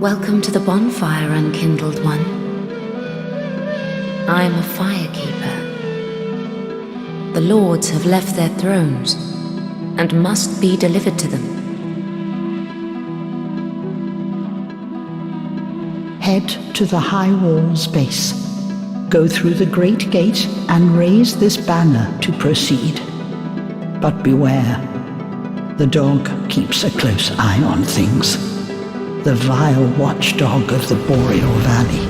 Welcome to the bonfire, unkindled one. I am a firekeeper. The lords have left their thrones and must be delivered to them. Head to the high wall's base. Go through the great gate and raise this banner to proceed. But beware, the dog keeps a close eye on things. The vile watchdog of the Boreal Valley.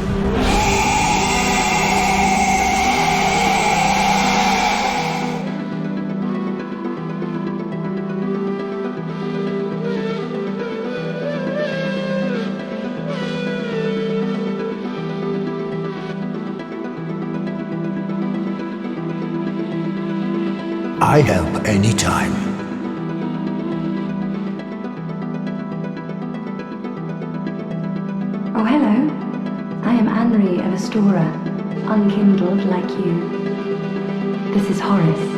I help anytime. Oh, hello. I am Anri of Astora, unkindled like you. This is Horace,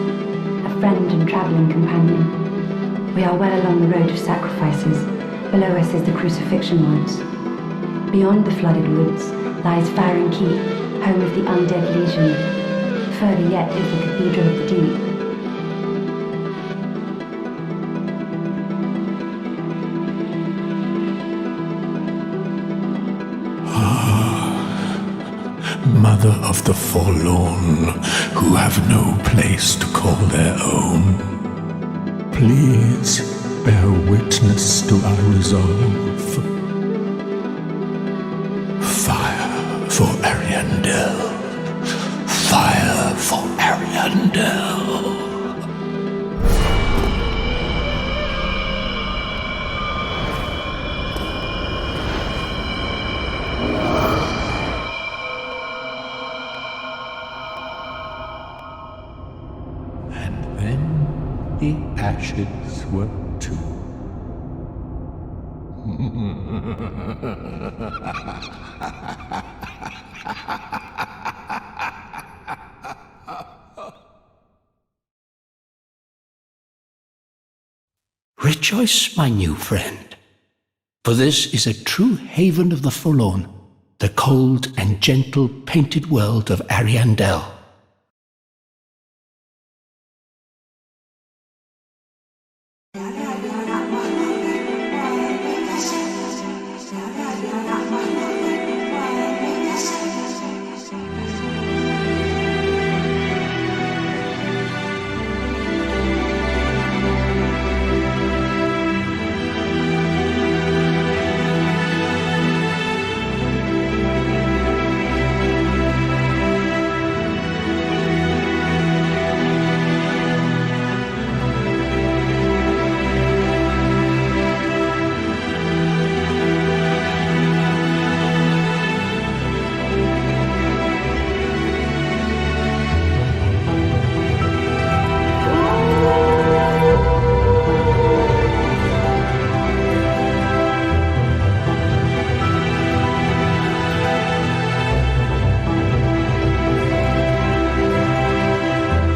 a friend and travelling companion. We are well along the road of sacrifices. Below us is the Crucifixion Woods. Beyond the flooded woods lies Farron Keep, home of the Undead Legion. Further yet is the Cathedral of the Deep. Mother of the forlorn, who have no place to call their own, please bear witness to our resolve. Fire for Ariandel. Fire for Ariandel. The ashes were too. Rejoice, my new friend, for this is a true haven of the forlorn, the cold and gentle painted world of Ariandel.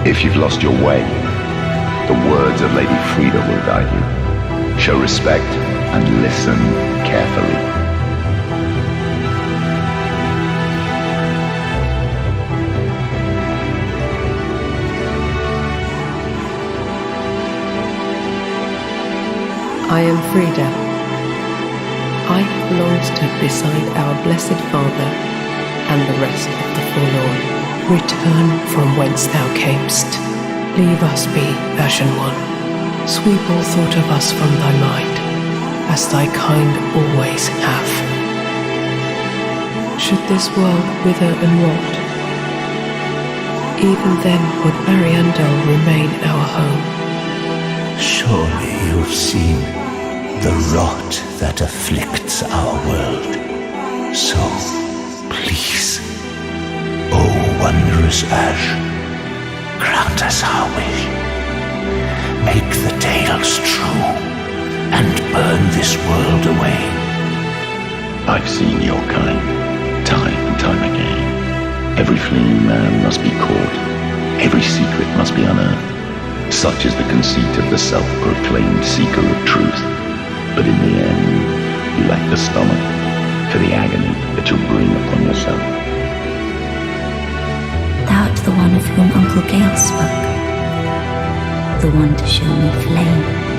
If you've lost your way, the words of Lady Frida will guide you. Show respect and listen carefully. I am Frida. I have long stood beside our Blessed Father and the rest of the forlorn. Return from whence thou camest. Leave us be, Ashen One. Sweep all thought of us from thy mind, as thy kind always have. Should this world wither and rot, even then would Ariandel remain our home. Surely you've seen the rot that afflicts our world. So, please, O wondrous Ash, grant us our wish. Make the tales true, and burn this world away. I've seen your kind, time and time again. Every fleeing man must be caught. Every secret must be unearthed. Such is the conceit of the self-proclaimed seeker of truth. But in the end, you lack the stomach, for the agony that you'll bring upon yourself. Thou art the one of whom Uncle Gale spoke. The one to show me flame.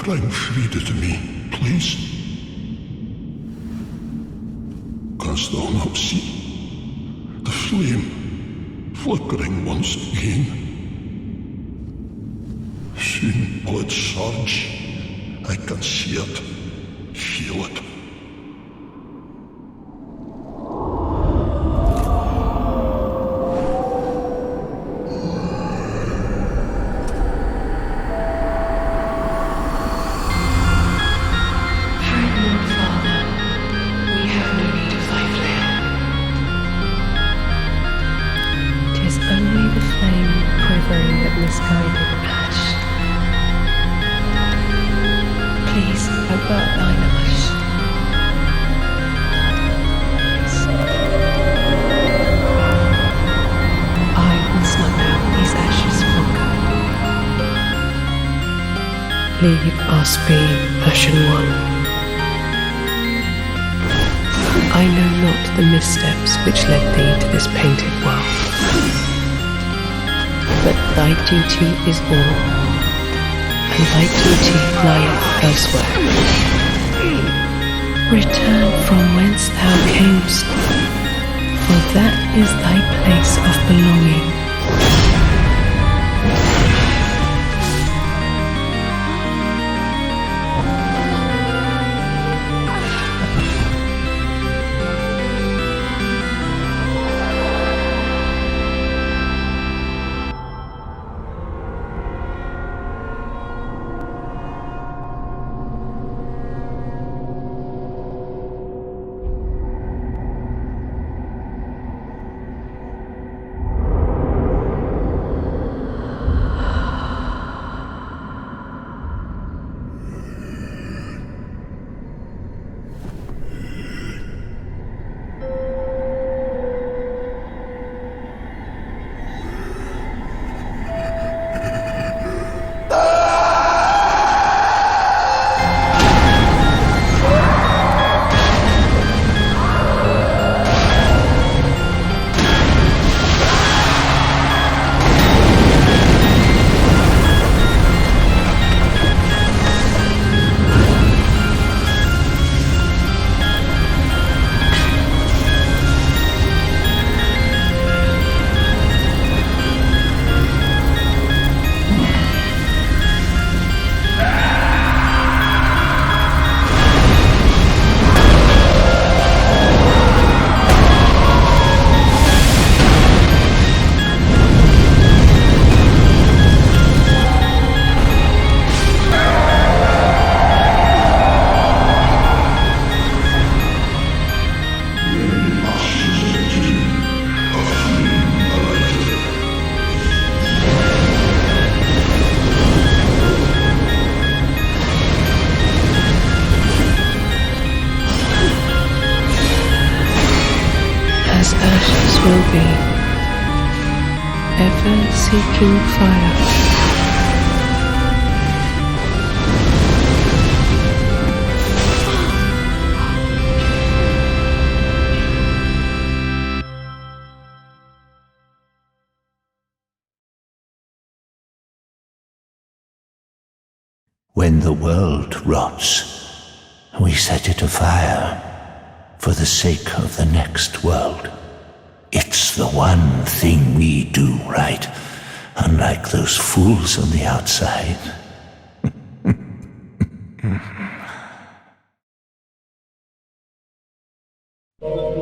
Bring Friede to me, please. Canst thou not see the flame flickering once again? Soon will it surge. I can see it, feel it. Misguided ash. Please avert thine eyes. I will smother out these ashes for good. Leave us be, Ashen One. I know not the missteps which led thee to this painted world. But thy duty is all, and thy duty lieth elsewhere. Return from whence thou camest, for that is thy place of belonging. Will be ever seeking fire. When the world rots, we set it afire for the sake of the next world. It's the one thing we do right, unlike those fools on the outside.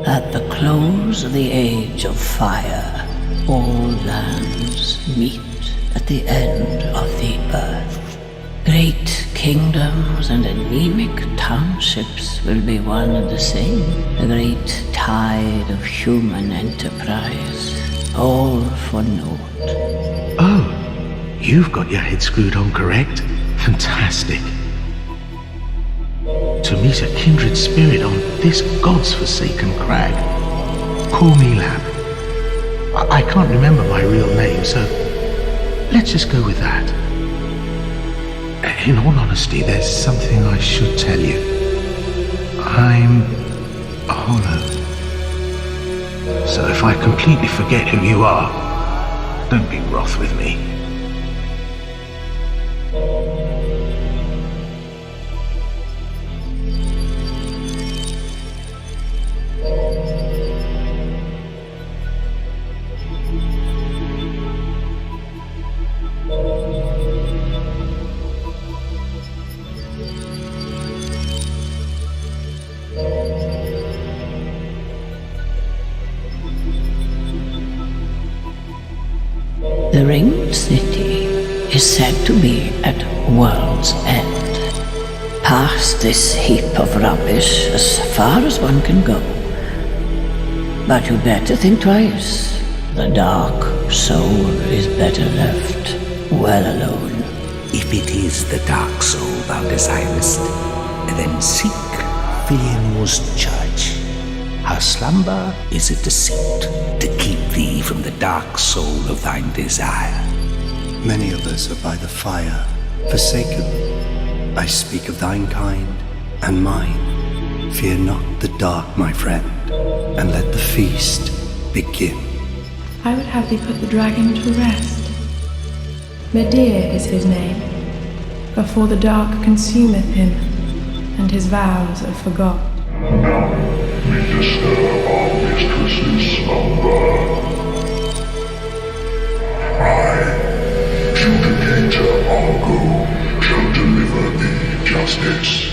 At the close of the age of fire, all lands meet at the end of the earth. Great kingdoms and anemic townships will be one and the same. The great tide of human enterprise, all for naught. Oh, you've got your head screwed on correct. Fantastic. To meet a kindred spirit on this God's forsaken crag. Call me Lab. I can't remember my real name, so let's just go with that. In all honesty, there's something I should tell you. I'm hollow. So if I completely forget who you are, don't be wroth with me. The ringed city is said to be at world's end. Past this heap of rubbish as far as one can go. But you better think twice. The dark soul is better left well alone. If it is the dark soul thou desirest, then seek Filianor's church. Her slumber is a deceit to keep thee from the dark soul of thine desire. Many of us are by the fire, forsaken. I speak of thine kind and mine. Fear not the dark, my friend, and let the feast begin. I would have thee put the dragon to rest. Medea is his name, before the dark consumeth him, and his vows are forgot. We disturb our mistress's slumber. I, Judicator Argo, shall deliver thee justice.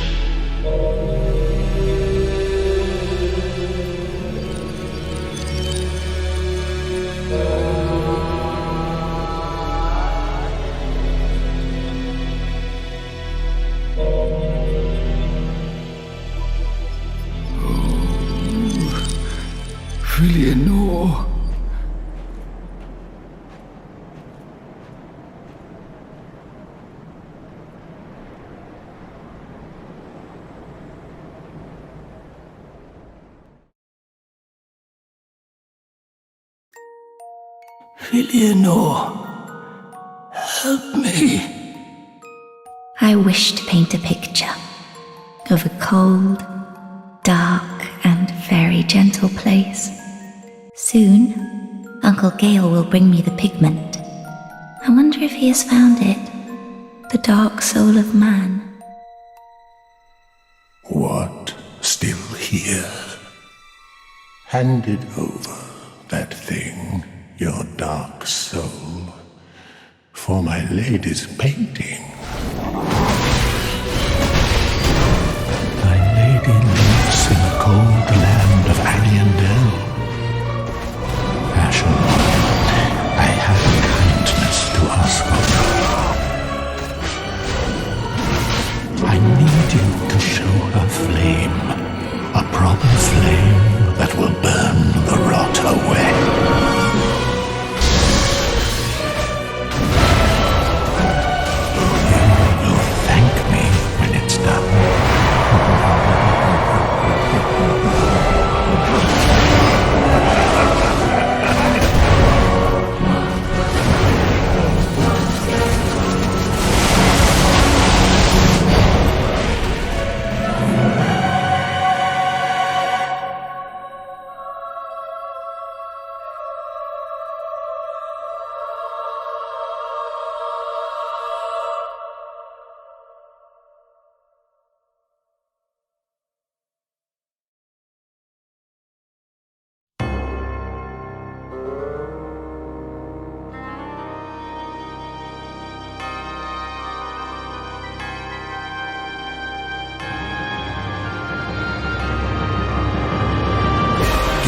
Filianor. Filianor, help me. I wish to paint a picture of a cold, dark, and very gentle place. Soon, Uncle Gale will bring me the pigment. I wonder if he has found it, the dark soul of man. What? Still here? Hand it over, that thing, your dark soul, for my lady's painting. Thy lady lives in the cold land of Ariandel. Passion, I have a kindness to ask of you. I need you to show her flame, a proper flame that will burn the rot away. You will thank me when it's done.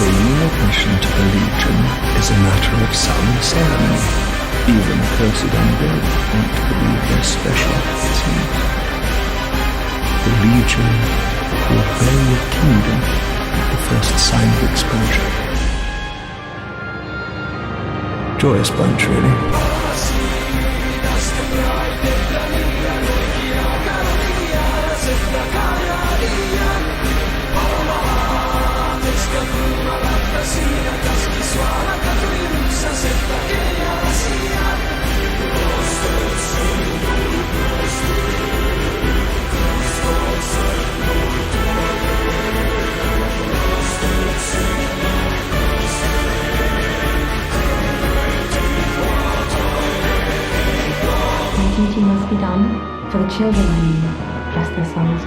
Claiming admission to the Legion is a matter of some ceremony. Even cursed undead won't believe their speciality. The Legion will bear your kingdom at the first sign of exposure. Joyous bunch, really. My duty must be done for the children I mean. Bless their souls.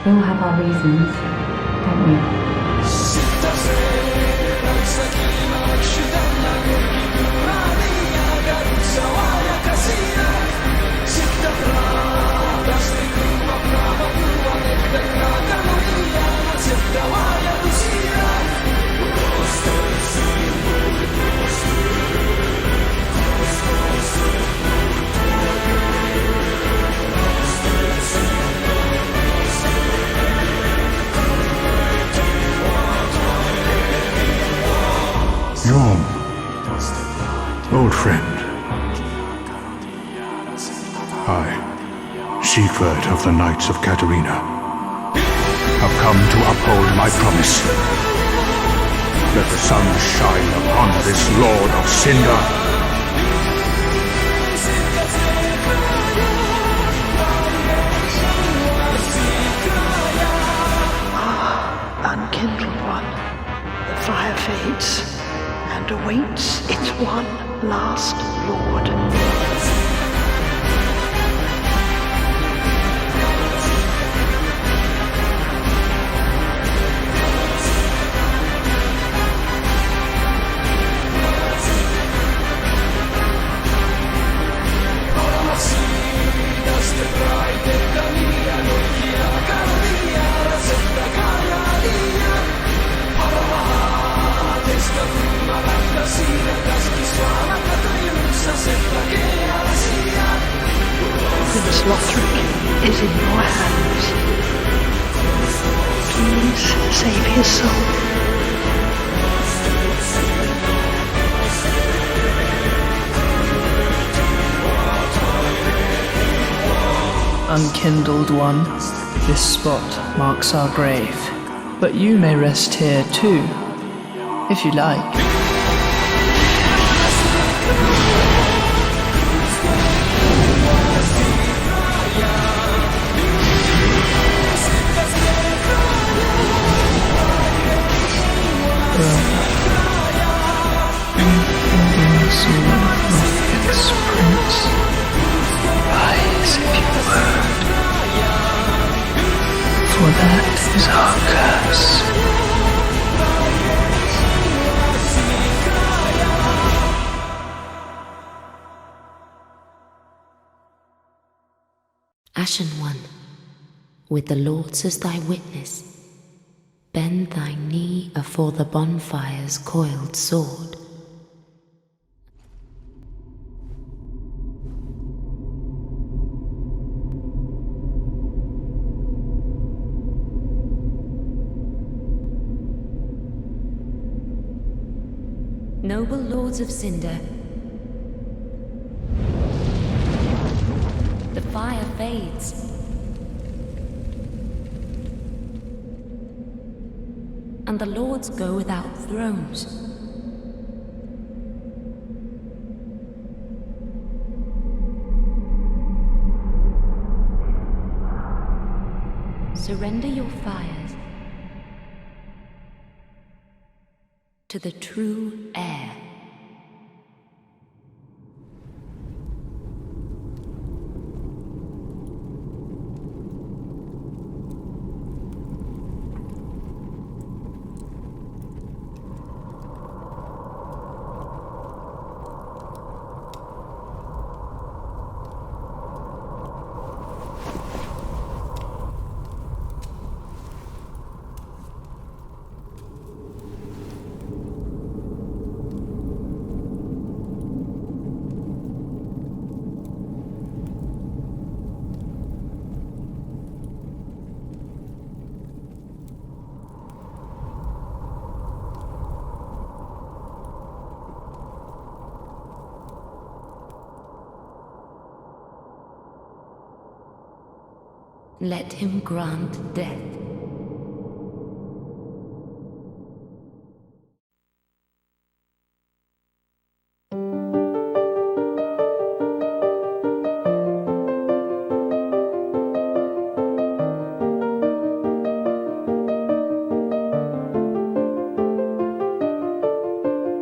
We all have our reasons, don't we? Your old friend. I, Siegward of the Knights of Katarina, have come to uphold my promise. Let the sun shine upon this Lord of Cinder. Unkindled one, the fire fades and awaits its one last lord. Prince Lothric is in your hands. Please save his soul. Unkindled one, this spot marks our grave, but you may rest here too, if you like. Prince, rise if you would, for that is our curse. Ashen One, with the Lords as thy witness, bend thy knee afore the bonfire's coiled sword. Noble Lords of Cinder, the fire fades. And the Lords go without thrones. Surrender your fires to the true heir. let him grant death.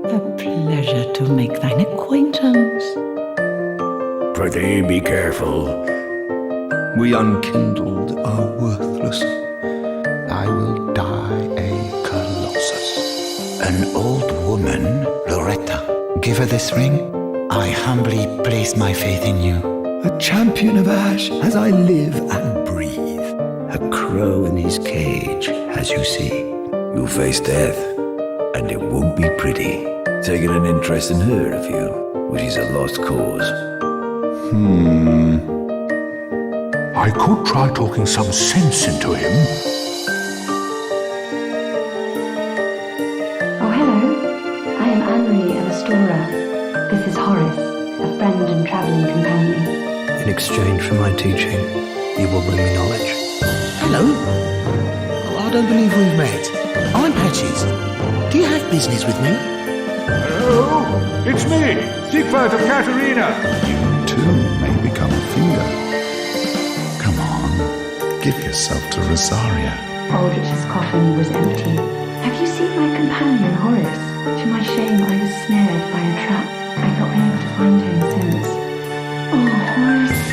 A pleasure to make thine acquaintance. Prithee, be careful. We unkindled are worthless. I will die a colossus. An old woman, Loretta. Give her this ring. I humbly place my faith in you. A champion of ash as I live and breathe. A crow in his cage, as you see. You'll face death, and it won't be pretty. Taking an interest in her, have you? Which is a lost cause. I could try talking some sense into him. Oh, hello. I am Anri of Astora. This is Horace, a friend and traveling companion. In exchange for my teaching, you will bring me knowledge. Hello? I don't believe we've met. I'm Patches. Do you have business with me? Hello, it's me, Siegfried of Katarina. You too may become a finger. Come on, give yourself to Rosaria. Aldrich's coffin was empty. Have you seen my companion, Horace? To my shame, I was snared by a trap. I've not been able to find him since. Oh, Horace,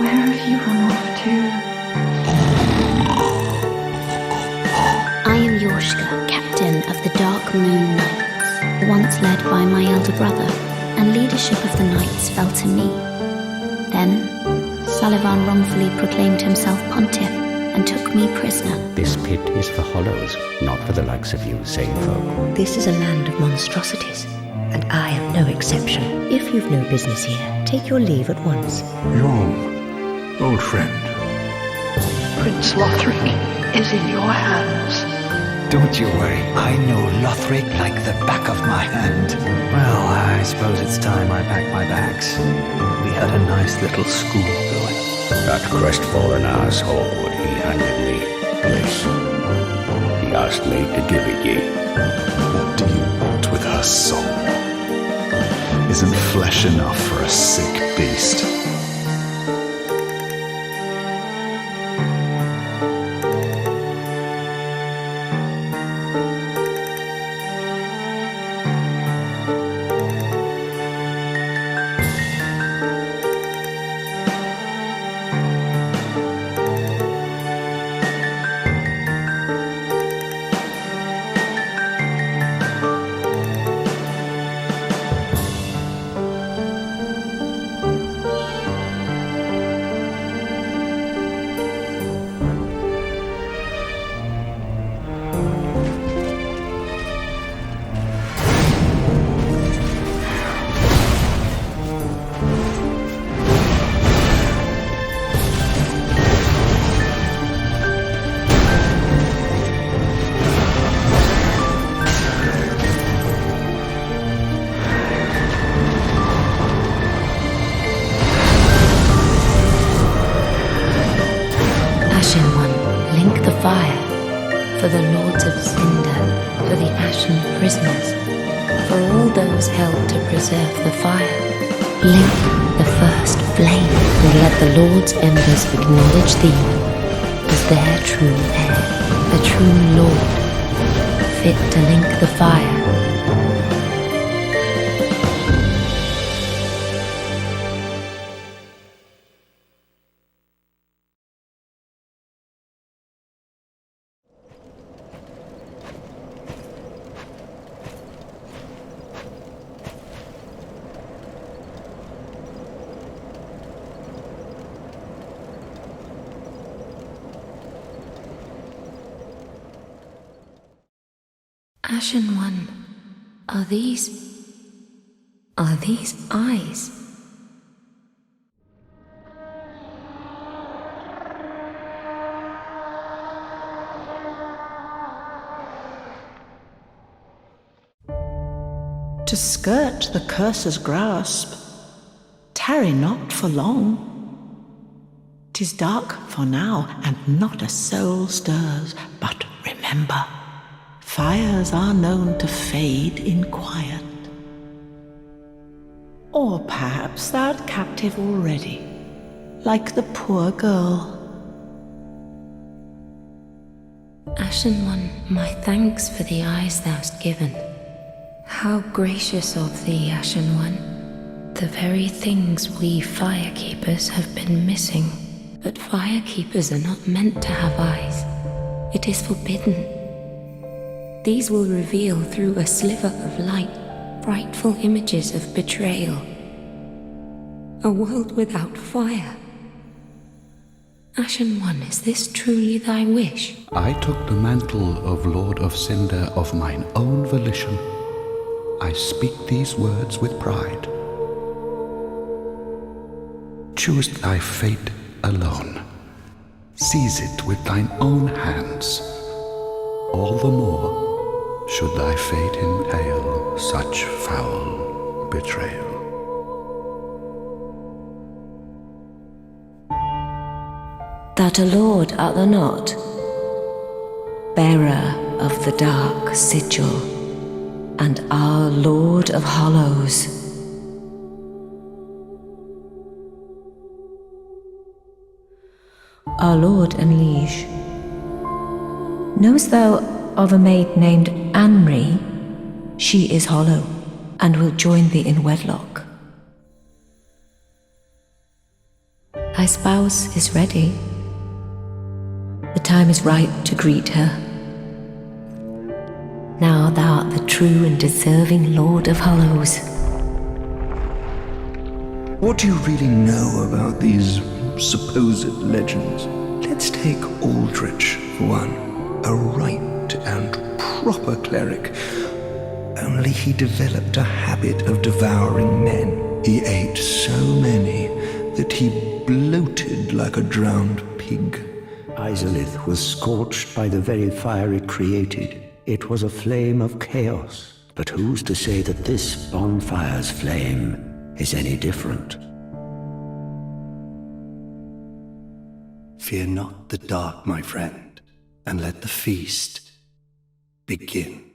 where have you run off to? I am Yorshka, captain of the Dark Moon Knights. Once led by my elder brother, and leadership of the knights fell to me. Then, Sullivan wrongfully proclaimed himself pontiff and took me prisoner. This pit is for hollows, not for the likes of you, sane folk. This is a land of monstrosities, and I am no exception. If you've no business here, take your leave at once. Your old friend. Prince Lothric is in your hands. Don't you worry, I know Lothric like the back of my hand. Well, I suppose it's time I pack my bags. We had a nice little school going. That crestfallen asshole, he handed me this. He asked me to give it ye. What do you want with her soul? Isn't flesh enough for a sick beast? For the lords of Cinder, for the ashen prisoners, for all those held to preserve the fire. Link the first flame, and let the lord's embers acknowledge thee as their true heir, a true lord, fit to link the fire. Ashen One, are these eyes? To skirt the curser's grasp, tarry not for long. 'Tis dark for now, and not a soul stirs. But remember, fires are known to fade in quiet. Or perhaps thou'rt captive already, like the poor girl. Ashen One, my thanks for the eyes thou'st given. How gracious of thee, Ashen One. The very things we firekeepers have been missing. But firekeepers are not meant to have eyes. It is forbidden. These will reveal through a sliver of light frightful images of betrayal. A world without fire. Ashen One, is this truly thy wish? I took the mantle of Lord of Cinder of mine own volition. I speak these words with pride. Choose thy fate alone. Seize it with thine own hands. All the more should thy fate entail such foul betrayal. That a lord art thou not, bearer of the dark sigil, and our Lord of Hollows. Our lord and liege, knowest thou of a maid named Anri? She is hollow, and will join thee in wedlock. Thy spouse is ready. The time is ripe to greet her. Now thou art the true and deserving Lord of Hollows. What do you really know about these supposed legends? Let's take Aldrich for one. A right and proper cleric. Only he developed a habit of devouring men. He ate so many that he bloated like a drowned pig. Izalith was scorched by the very fire it created. It was a flame of chaos. But who's to say that this bonfire's flame is any different? Fear not the dark, my friend, and let the feast begin.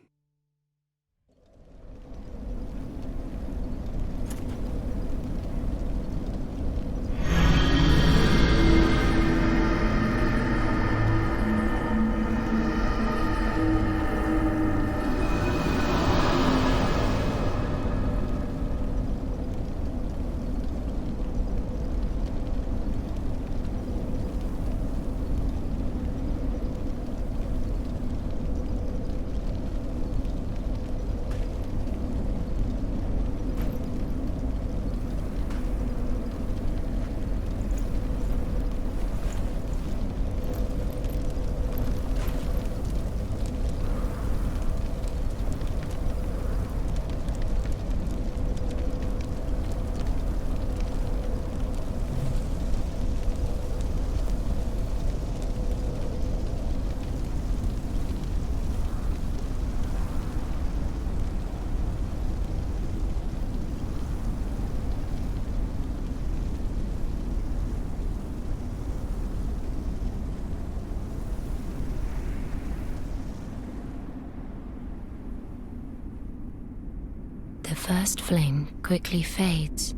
The first flame quickly fades.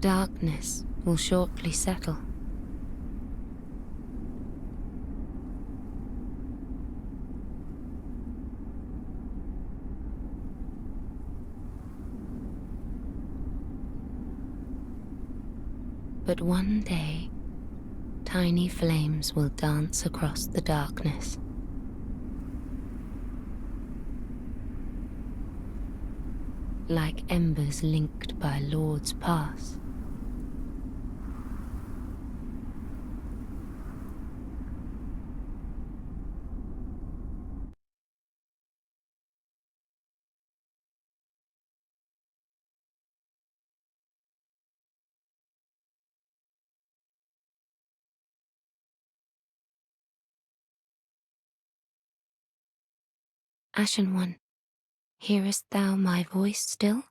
Darkness will shortly settle. But one day, tiny flames will dance across the darkness. Like embers linked by Lord's Pass. Ashen One, hearest thou my voice still?